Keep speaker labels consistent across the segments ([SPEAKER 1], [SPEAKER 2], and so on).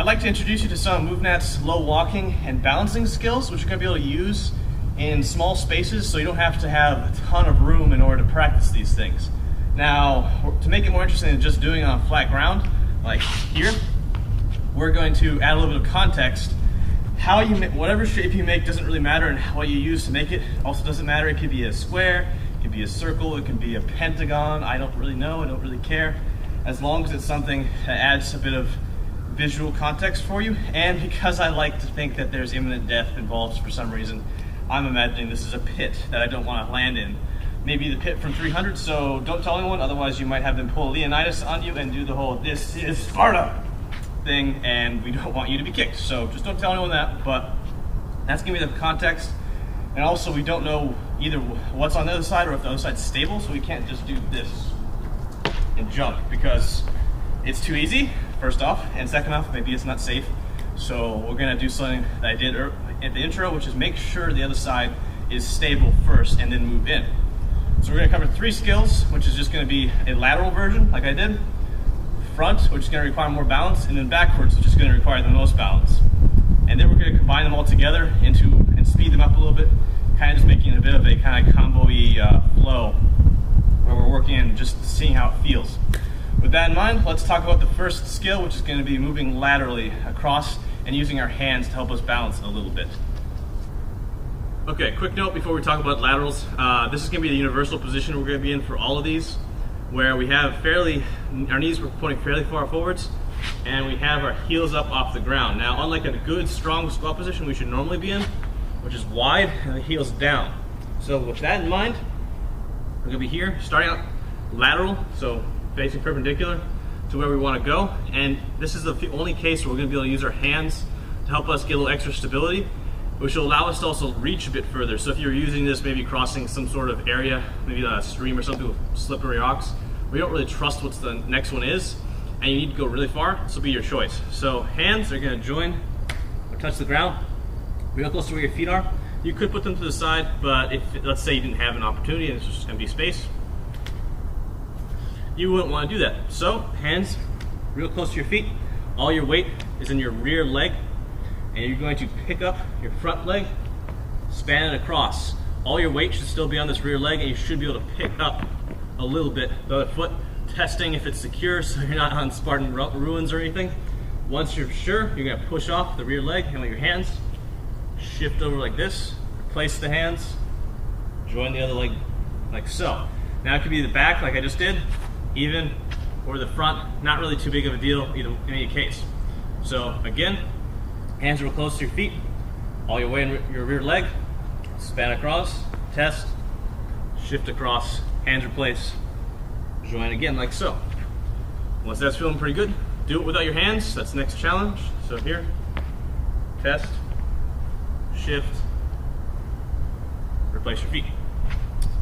[SPEAKER 1] I'd like to introduce you to some of MoveNet's low walking and balancing skills, which you're going to be able to use in small spaces so you don't have to have a ton of room in order to practice these things. Now, to make it more interesting than just doing it on flat ground, like here, we're going to add a little bit of context. How you make, whatever shape you make doesn't really matter, and what you use to make it also doesn't matter. It could be a square, it could be a circle, it could be a pentagon. I don't really know, I don't really care. As long as it's something that adds a bit of visual context for you, and because I like to think that there's imminent death involved for some reason, I'm imagining this is a pit that I don't want to land in. Maybe the pit from 300, so don't tell anyone, otherwise you might have them pull Leonidas on you and do the whole "this is Sparta" thing, and we don't want you to be kicked. So just don't tell anyone that, but that's gonna be the context. And also we don't know either what's on the other side or if the other side's stable, so we can't just do this and jump because it's too easy, first off, and second off, maybe it's not safe. So we're gonna do something that I did at the intro, which is make sure the other side is stable first and then move in. So we're gonna cover 3 skills, which is just gonna be a lateral version, like I did, front, which is gonna require more balance, and then backwards, which is gonna require the most balance. And then we're gonna combine them all together and speed them up a little bit, kind of just making a bit of a kind of combo-y flow, where we're working and just seeing how it feels. With that in mind, let's talk about the first skill, which is going to be moving laterally across and using our hands to help us balance it a little bit. Okay, quick note before we talk about laterals. This is going to be the universal position we're going to be in for all of these, where we have our knees are pointing fairly far forwards, and we have our heels up off the ground. Now, unlike a good, strong squat position we should normally be in, which is wide and the heels down. So with that in mind, we're going to be here, starting out lateral, so facing perpendicular to where we want to go, and this is the only case where we're going to be able to use our hands to help us get a little extra stability, which will allow us to also reach a bit further. So if you're using this, maybe crossing some sort of area, maybe a stream or something with slippery rocks, we don't really trust what the next one is, and you need to go really far, this will be your choice. So hands are going to join or touch the ground real close to where your feet are. You could put them to the side, but if, let's say you didn't have an opportunity and it's just empty space, you wouldn't want to do that. So hands real close to your feet. All your weight is in your rear leg, and you're going to pick up your front leg, span it across. All your weight should still be on this rear leg, and you should be able to pick up a little bit the other foot, testing if it's secure so you're not on Spartan ruins or anything. Once you're sure, you're going to push off the rear leg and let your hands shift over like this, place the hands, join the other leg like so. Now it could be the back like I just did, even, or the front, not really too big of a deal either, in any case. So again, hands real close to your feet, all your weight in your rear leg, span across, test, shift across, hands replace, join again like so. Once that's feeling pretty good, do it without your hands, that's the next challenge. So here, test, shift, replace your feet.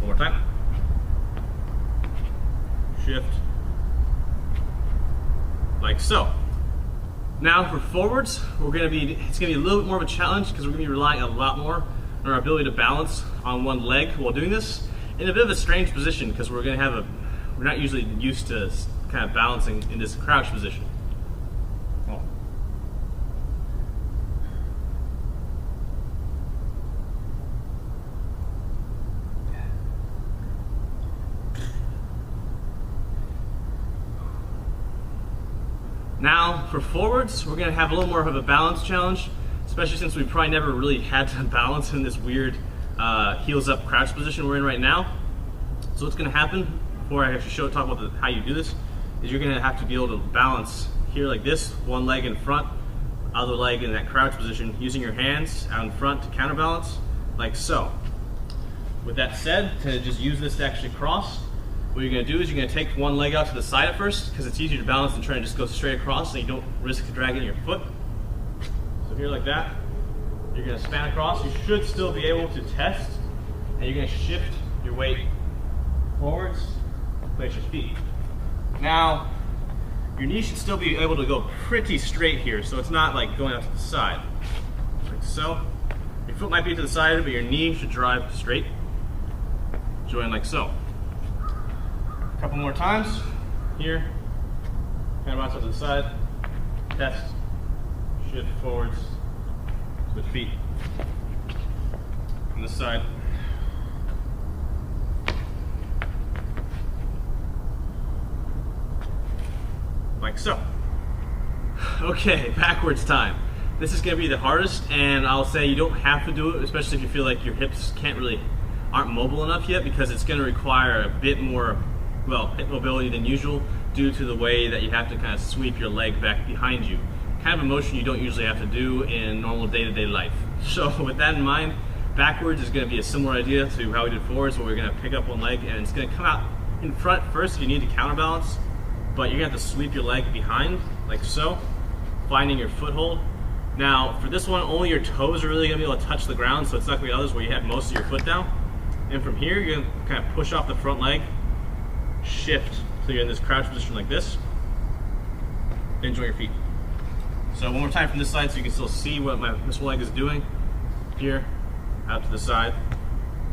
[SPEAKER 1] One more time. Shift, like so. Now for forwards, it's going to be a little bit more of a challenge because we're going to be relying a lot more on our ability to balance on one leg while doing this in a bit of a strange position because we're not usually used to kind of balancing in this crouch position. Now for forwards, we're going to have a little more of a balance challenge, especially since we probably never really had to balance in this weird heels up crouch position we're in right now. So what's going to happen, before I actually talk about how you do this, is you're going to have to be able to balance here like this, one leg in front, other leg in that crouch position, using your hands out in front to counterbalance, like so. With that said, to just use this to actually cross, what you're going to do is you're going to take one leg out to the side at first because it's easier to balance than trying to just go straight across so you don't risk dragging your foot. So here like that, you're going to span across. You should still be able to test, and you're going to shift your weight forwards, place your feet. Now, your knee should still be able to go pretty straight here, so it's not like going out to the side, like so. Your foot might be to the side, but your knee should drive straight. Join like so. A couple more times. Here, kind of bounce out to the side, test, shift forwards, switch feet. On this side. Like so. Okay, backwards time. This is going to be the hardest, and I'll say you don't have to do it, especially if you feel like your hips aren't mobile enough yet, because it's going to require a bit more, well, hip mobility than usual due to the way that you have to kind of sweep your leg back behind you. Kind of a motion you don't usually have to do in normal day-to-day life. So with that in mind, backwards is going to be a similar idea to how we did forwards, where we're going to pick up one leg and it's going to come out in front first if you need to counterbalance, but you're going to have to sweep your leg behind, like so, finding your foothold. Now, for this one, only your toes are really going to be able to touch the ground, so it's not going to be others where you have most of your foot down. And from here, you're going to kind of push off the front leg, shift, so you're in this crouch position like this, then join your feet. So one more time from this side so you can still see what this leg is doing. Here, out to the side,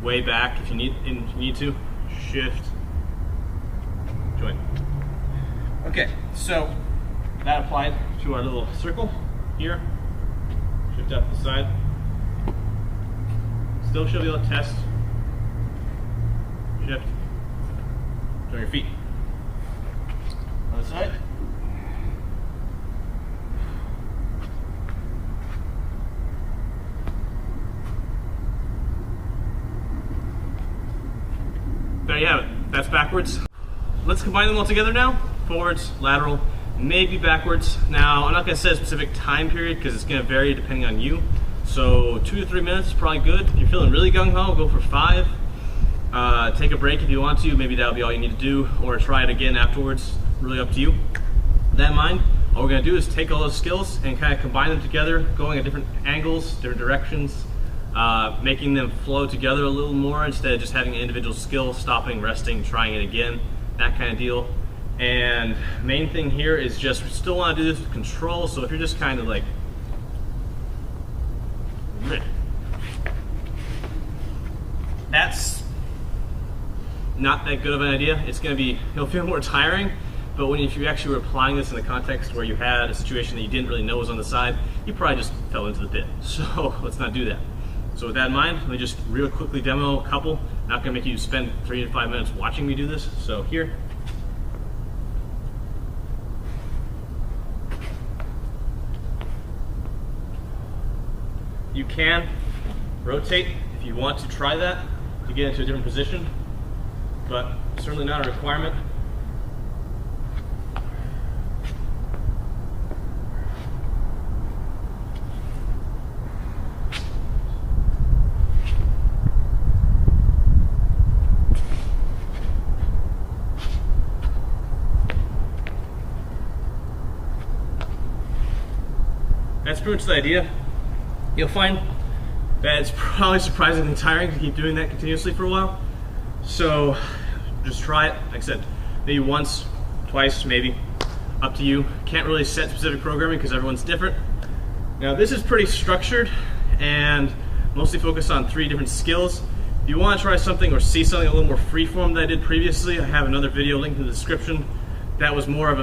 [SPEAKER 1] way back if you need to, shift, join. Okay, so that applied to our little circle here. Shift out to the side. Still should be able to test. Shift. Join your feet. Other side. There you have it. That's backwards. Let's combine them all together now. Forwards, lateral, maybe backwards. Now, I'm not going to set a specific time period because it's going to vary depending on you. So 2 to 3 minutes is probably good. If you're feeling really gung-ho, go for 5. Take a break if you want to. Maybe that'll be all you need to do, or try it again afterwards. Really up to you. With that in mind, all we're going to do is take all those skills and kind of combine them together, going at different angles, different directions, making them flow together a little more instead of just having an individual skill, stopping, resting, trying it again, that kind of deal. And main thing here is just, we still want to do this with control, so if you're just kind of like, that's not that good of an idea. It's going to be, it'll feel more tiring, but if you actually were applying this in the context where you had a situation that you didn't really know was on the side, you probably just fell into the pit. So let's not do that. So with that in mind, let me just real quickly demo a couple. Not going to make you spend 3 to 5 minutes watching me do this. So here. You can rotate if you want to try that to get into a different position, but certainly not a requirement. That's pretty much the idea. You'll find that it's probably surprisingly tiring to keep doing that continuously for a while. So just try it, like I said, maybe once, twice, maybe, up to you. Can't really set specific programming because everyone's different. Now this is pretty structured and mostly focused on 3 different skills. If you want to try something or see something a little more freeform that I did previously, I have another video linked in the description. That was more of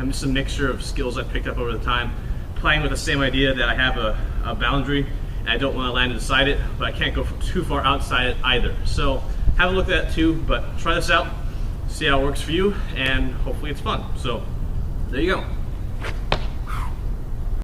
[SPEAKER 1] just a mixture of skills I picked up over the time, playing with the same idea that I have a boundary and I don't want to land inside it, but I can't go too far outside it either. So have a look at that too, but try this out, see how it works for you, and hopefully it's fun. So there you go.